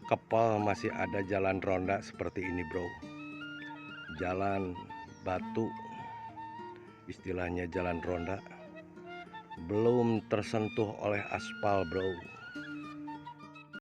Kepel masih ada jalan ronda seperti ini, bro. Jalan batu, istilahnya jalan ronda, belum tersentuh oleh aspal, bro.